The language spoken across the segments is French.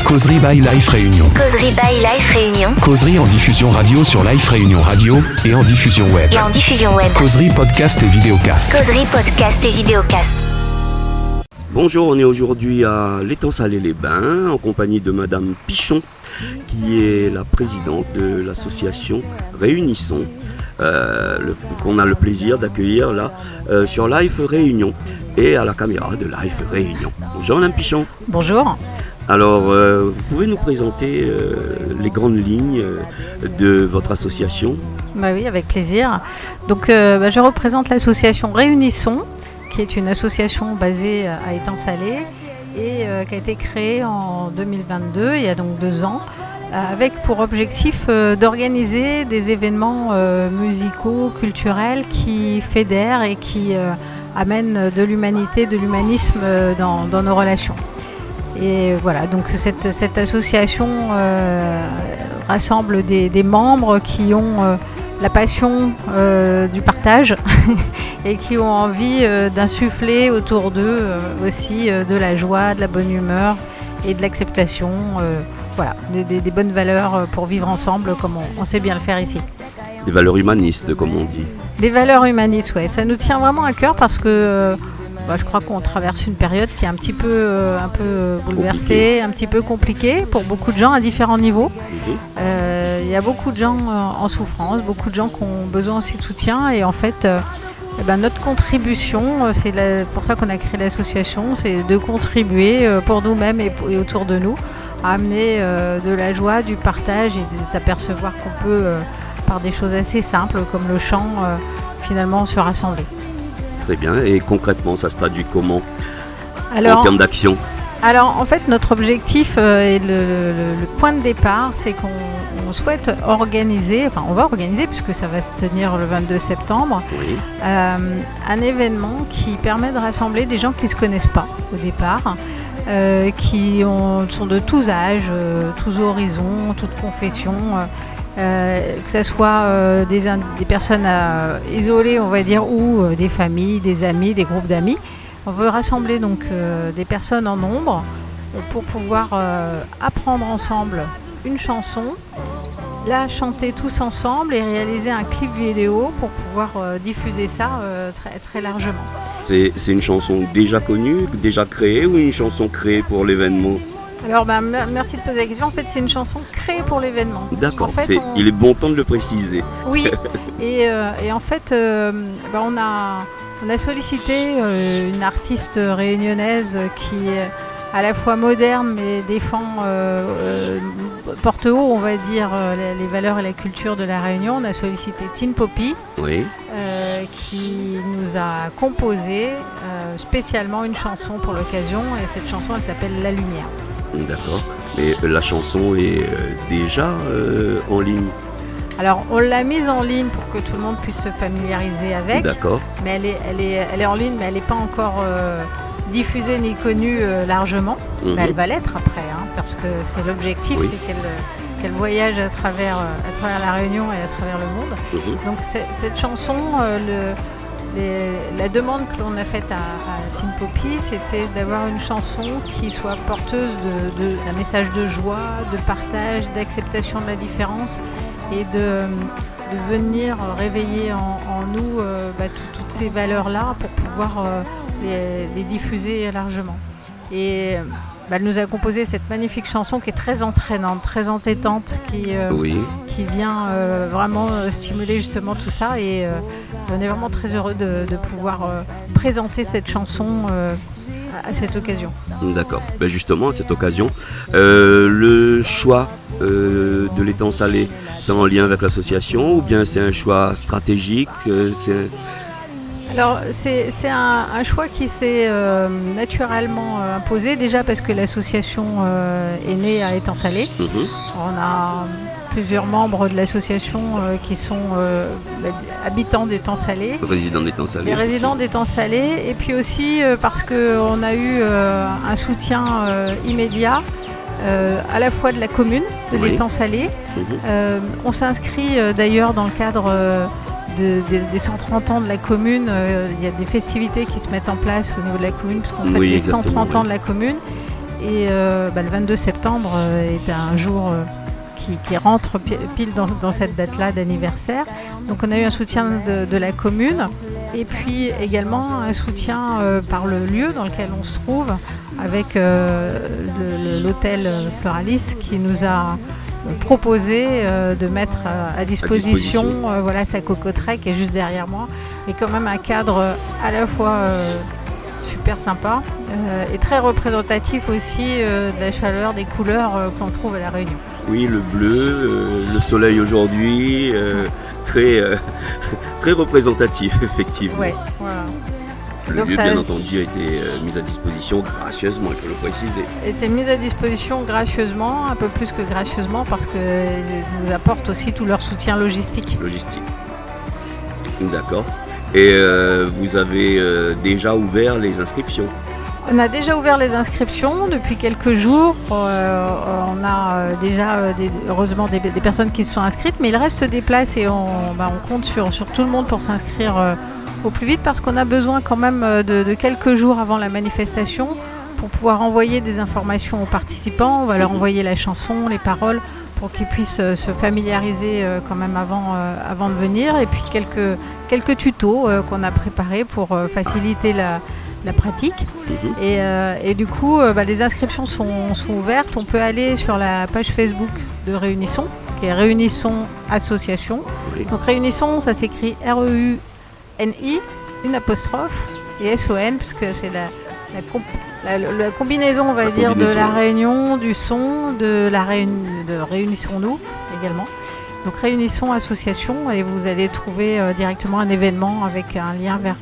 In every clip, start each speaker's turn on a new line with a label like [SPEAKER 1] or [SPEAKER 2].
[SPEAKER 1] Causerie by Life Réunion.
[SPEAKER 2] Causerie by Life Réunion.
[SPEAKER 1] Causerie en diffusion radio sur Life Réunion Radio et en diffusion web. Causerie podcast et vidéocast.
[SPEAKER 2] Causerie podcast et vidéocast.
[SPEAKER 3] Bonjour, on est aujourd'hui à l'étang Salé-les-Bains en compagnie de Madame Pichon qui est la présidente de l'association Réunissons qu'on a le plaisir d'accueillir là sur Life Réunion et à la caméra de Life Réunion. Bonjour Madame Pichon.
[SPEAKER 4] Bonjour.
[SPEAKER 3] Alors, vous pouvez nous présenter les grandes lignes de votre association ?
[SPEAKER 4] Bah oui, avec plaisir. Donc, je représente l'association Réunissons, qui est une association basée à Étang-Salé et qui a été créée en 2022, il y a donc 2 ans, avec pour objectif d'organiser des événements musicaux, culturels qui fédèrent et qui amènent de l'humanité, de l'humanisme dans nos relations. Et voilà, donc cette association rassemble des membres qui ont la passion du partage et qui ont envie d'insuffler autour d'eux aussi de la joie, de la bonne humeur et de l'acceptation, voilà, des bonnes valeurs pour vivre ensemble comme on sait bien le faire ici.
[SPEAKER 3] Des valeurs humanistes, comme on dit.
[SPEAKER 4] Des valeurs humanistes, oui. Ça nous tient vraiment à cœur parce que je crois qu'on traverse une période qui est un peu bouleversée, un petit peu compliquée pour beaucoup de gens à différents niveaux. Il y a beaucoup de gens en souffrance, beaucoup de gens qui ont besoin aussi de soutien et en fait, notre contribution, c'est pour ça qu'on a créé l'association, c'est de contribuer pour nous-mêmes et autour de nous à amener de la joie, du partage et d'apercevoir qu'on peut, par des choses assez simples comme le chant, finalement se rassembler.
[SPEAKER 3] Très bien, et concrètement, ça se traduit comment
[SPEAKER 4] en
[SPEAKER 3] termes d'action ?
[SPEAKER 4] Alors, en fait, notre objectif et le point de départ, c'est qu'on souhaite organiser, on va organiser, puisque ça va se tenir le 22 septembre, un événement qui permet de rassembler des gens qui ne se connaissent pas au départ, qui sont de tous âges, tous horizons, toutes confessions, que ce soit des personnes isolées, on va dire, ou des familles, des amis, des groupes d'amis. On veut rassembler donc des personnes en nombre pour pouvoir apprendre ensemble une chanson, la chanter tous ensemble et réaliser un clip vidéo pour pouvoir diffuser ça très, très largement.
[SPEAKER 3] C'est une chanson déjà connue, déjà créée ou une chanson créée pour l'événement ?
[SPEAKER 4] Alors, merci de poser la question. En fait, c'est une chanson créée pour l'événement.
[SPEAKER 3] D'accord,
[SPEAKER 4] en fait,
[SPEAKER 3] il est bon temps de le préciser.
[SPEAKER 4] Oui, et en fait, on a sollicité une artiste réunionnaise qui est à la fois moderne mais défend, porte haut, on va dire, les valeurs et la culture de la Réunion. On a sollicité Tin Poppy, qui nous a composé spécialement une chanson pour l'occasion, et cette chanson, elle s'appelle La Lumière. D'accord,
[SPEAKER 3] mais la chanson est déjà en ligne.
[SPEAKER 4] Alors, on l'a mise en ligne pour que tout le monde puisse se familiariser avec.
[SPEAKER 3] D'accord.
[SPEAKER 4] Mais elle est en ligne, mais elle n'est pas encore diffusée ni connue largement. Mais elle va l'être après, parce que c'est l'objectif, c'est qu'elle voyage à travers la Réunion et à travers le monde. Donc, cette chanson, la demande que l'on a faite à Tin Poppy, c'était d'avoir une chanson qui soit porteuse d'un message de joie, de partage, d'acceptation de la différence et de venir réveiller en nous toutes ces valeurs-là pour pouvoir les diffuser largement. Et elle nous a composé cette magnifique chanson qui est très entraînante, très entêtante, qui vient vraiment stimuler justement tout ça. Et on est vraiment très heureux de pouvoir présenter cette chanson à cette occasion.
[SPEAKER 3] D'accord. Justement, à cette occasion, le choix de l'étang Salé, c'est en lien avec l'association ou bien c'est un choix stratégique
[SPEAKER 4] Alors, c'est un choix qui s'est naturellement imposé, déjà parce que l'association est née à Étang Salé. On a plusieurs membres de l'association qui sont habitants d'Étang Salé.
[SPEAKER 3] Résidents d'Étang Salé.
[SPEAKER 4] Les résidents d'Étang Salé. Et puis aussi parce qu'on a eu un soutien immédiat à la fois de la commune de l'Étang Salé. On s'inscrit d'ailleurs dans le cadre des 130 ans de la commune. Il y a des festivités qui se mettent en place au niveau de la commune puisqu'on fête les 130 ans de la commune. Et le 22 septembre est un jour qui rentre pile dans cette date-là d'anniversaire. Donc on a eu un soutien de la commune et puis également un soutien par le lieu dans lequel on se trouve avec l'hôtel Floralis qui nous a proposé de mettre à disposition sa cocoterie qui est juste derrière moi et quand même un cadre à la fois super sympa et très représentatif aussi de la chaleur, des couleurs qu'on trouve à La Réunion.
[SPEAKER 3] Oui, le bleu, le soleil aujourd'hui, très représentatif effectivement.
[SPEAKER 4] Ouais, voilà.
[SPEAKER 3] Le lieu, bien entendu, a été mis à disposition gracieusement, il faut le préciser.
[SPEAKER 4] A été mis à disposition gracieusement, un peu plus que gracieusement, parce qu'ils nous apportent aussi tout leur soutien logistique.
[SPEAKER 3] D'accord. Et vous avez déjà ouvert les inscriptions?
[SPEAKER 4] On a déjà ouvert les inscriptions depuis quelques jours. On a déjà heureusement des personnes qui se sont inscrites, mais il reste des places et on compte sur tout le monde pour s'inscrire au plus vite parce qu'on a besoin quand même de quelques jours avant la manifestation pour pouvoir envoyer des informations aux participants. On va leur envoyer la chanson, les paroles pour qu'ils puissent se familiariser quand même avant de venir et puis quelques tutos qu'on a préparés pour faciliter la pratique. Et du coup, les inscriptions sont ouvertes. On peut aller sur la page Facebook de Réunissons, qui est Réunissons Association. Donc Réunissons, ça s'écrit REUNI, une apostrophe, et SON, puisque c'est la combinaison, on va dire, de la réunion, du son, de Réunissons-nous également. Donc Réunissons Association, et vous allez trouver directement un événement avec un lien vers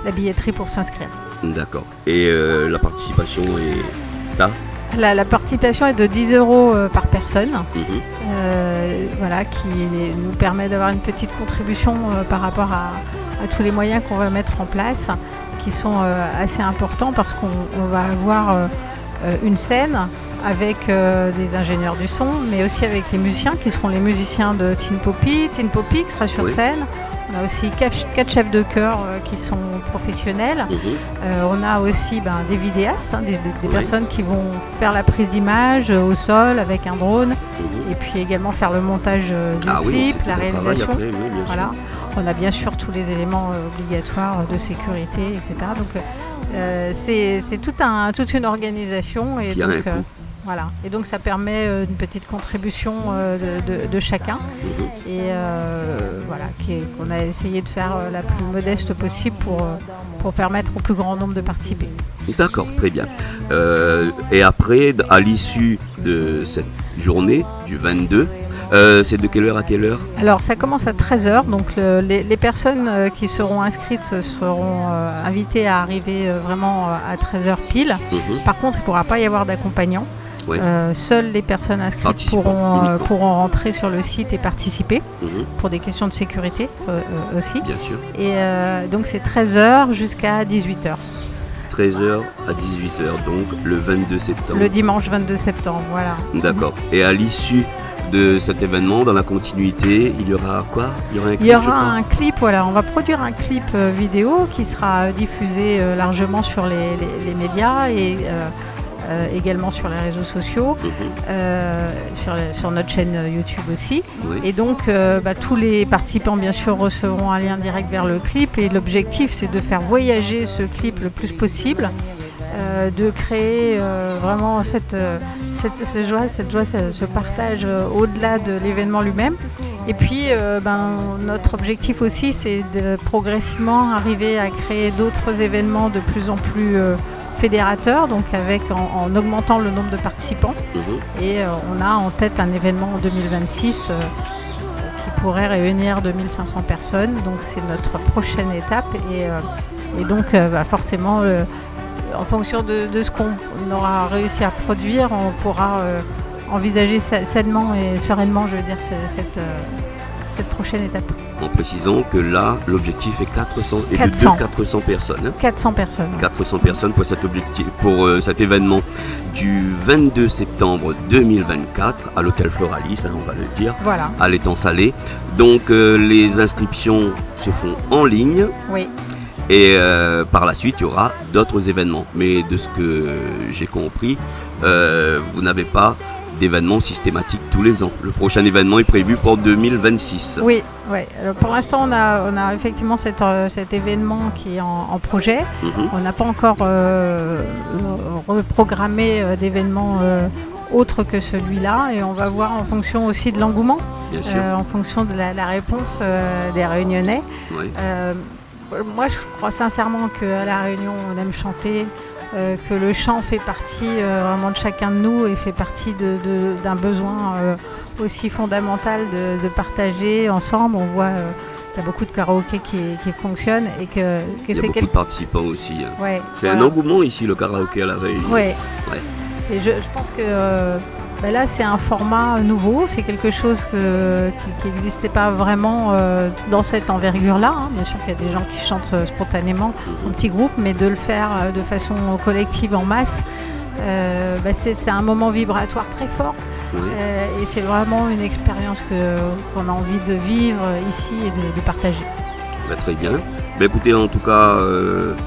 [SPEAKER 4] la billetterie pour s'inscrire.
[SPEAKER 3] D'accord. Et la participation est
[SPEAKER 4] La participation est de 10 € par personne, qui nous permet d'avoir une petite contribution par rapport à tous les moyens qu'on va mettre en place, qui sont assez importants parce qu'on va avoir une scène avec des ingénieurs du son, mais aussi avec les musiciens qui seront les musiciens de Tin Poppy. Tin Poppy qui sera sur scène. On a aussi 4 chefs de chœur qui sont professionnels. On a aussi des vidéastes, des personnes qui vont faire la prise d'image au sol avec un drone et puis également faire le montage du clip, la réalisation. Voilà. On a bien sûr tous les éléments obligatoires de sécurité, etc. Donc c'est toute une organisation et donc voilà. Et donc ça permet une petite contribution de chacun et qu'on a essayé de faire la plus modeste possible pour permettre au plus grand nombre de participer.
[SPEAKER 3] D'accord, très bien. Et après, à l'issue de cette journée du 22, c'est de quelle heure à quelle heure? Alors
[SPEAKER 4] ça commence à 13h, donc les personnes qui seront inscrites seront invitées à arriver vraiment à 13h pile. Par contre, il ne pourra pas y avoir d'accompagnant. Seules les personnes inscrites pourront rentrer sur le site et participer pour des questions de sécurité aussi.
[SPEAKER 3] Bien sûr.
[SPEAKER 4] Et donc c'est 13h jusqu'à 18h.
[SPEAKER 3] 13h à 18h, donc le 22 septembre.
[SPEAKER 4] Le dimanche 22 septembre, voilà.
[SPEAKER 3] D'accord. Et à l'issue de cet événement, dans la continuité, il y aura quoi?
[SPEAKER 4] Il y aura un clip, voilà. On va produire un clip vidéo qui sera diffusé largement sur les médias et également sur les réseaux sociaux, sur notre chaîne YouTube aussi. Et donc tous les participants bien sûr recevront un lien direct vers le clip et l'objectif c'est de faire voyager ce clip le plus possible, de créer vraiment cette joie, ce partage au-delà de l'événement lui-même. Et puis notre objectif aussi c'est de progressivement arriver à créer d'autres événements de plus en plus fédérateur, donc en augmentant le nombre de participants. Et on a en tête un événement en 2026 qui pourrait réunir 2500 personnes. Donc c'est notre prochaine étape et donc forcément en fonction de ce qu'on aura réussi à produire, on pourra envisager sainement et sereinement, je veux dire, cette prochaine étape.
[SPEAKER 3] En précisant que là, l'objectif est 400 personnes.
[SPEAKER 4] 400 personnes.
[SPEAKER 3] 400 personnes pour cet événement du 22 septembre 2024 à l'hôtel Floralis, on va le dire, à l'étang Salé. Donc les inscriptions se font en ligne.
[SPEAKER 4] Oui.
[SPEAKER 3] Et par la suite, il y aura d'autres événements. Mais de ce que j'ai compris, vous n'avez pas d'événements systématiques tous les ans. Le prochain événement est prévu pour 2026.
[SPEAKER 4] Oui. Alors, pour l'instant, on a effectivement cet événement qui est en projet. On n'a pas encore reprogrammé d'événements autres que celui-là. Et on va voir en fonction aussi de l'engouement, en fonction de la réponse des Réunionnais.
[SPEAKER 3] Oui.
[SPEAKER 4] Moi, je crois sincèrement qu'à La Réunion, on aime chanter, que le chant fait partie vraiment de chacun de nous et fait partie d'un besoin aussi fondamental de partager ensemble. On voit qu'il y a beaucoup de karaokés qui fonctionnent et que
[SPEAKER 3] il y a beaucoup de participants aussi.
[SPEAKER 4] Ouais,
[SPEAKER 3] c'est un engouement ici, le karaoké à La Réunion.
[SPEAKER 4] Ouais. Et je pense que là, c'est un format nouveau, c'est quelque chose qui n'existait pas vraiment dans cette envergure-là. Bien sûr qu'il y a des gens qui chantent spontanément en petits groupes, mais de le faire de façon collective, en masse, c'est un moment vibratoire très fort. Et c'est vraiment une expérience qu'on a envie de vivre ici et de partager.
[SPEAKER 3] Très bien. Écoutez, en tout cas,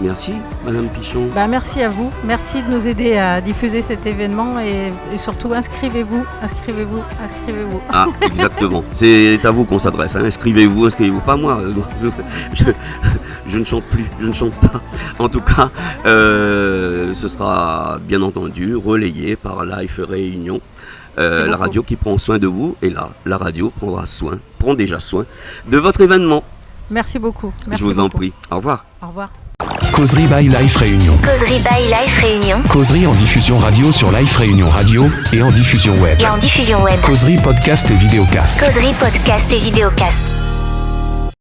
[SPEAKER 3] merci Madame Pichon.
[SPEAKER 4] Merci à vous. Merci de nous aider à diffuser cet événement et surtout inscrivez-vous.
[SPEAKER 3] Ah, exactement. C'est à vous qu'on s'adresse. Inscrivez-vous, pas moi. Je ne chante plus, je ne chante pas. En tout cas, ce sera bien entendu relayé par Life Réunion. La radio qui prend soin de vous, et là, la radio prend déjà soin de votre événement.
[SPEAKER 4] Merci beaucoup.
[SPEAKER 3] Je vous en prie. Au revoir.
[SPEAKER 4] Au revoir.
[SPEAKER 1] Causerie by Life Réunion.
[SPEAKER 2] Causerie by Life Réunion.
[SPEAKER 1] Causerie en diffusion radio sur Life Réunion Radio et en diffusion web.
[SPEAKER 2] Causerie podcast et vidéocast.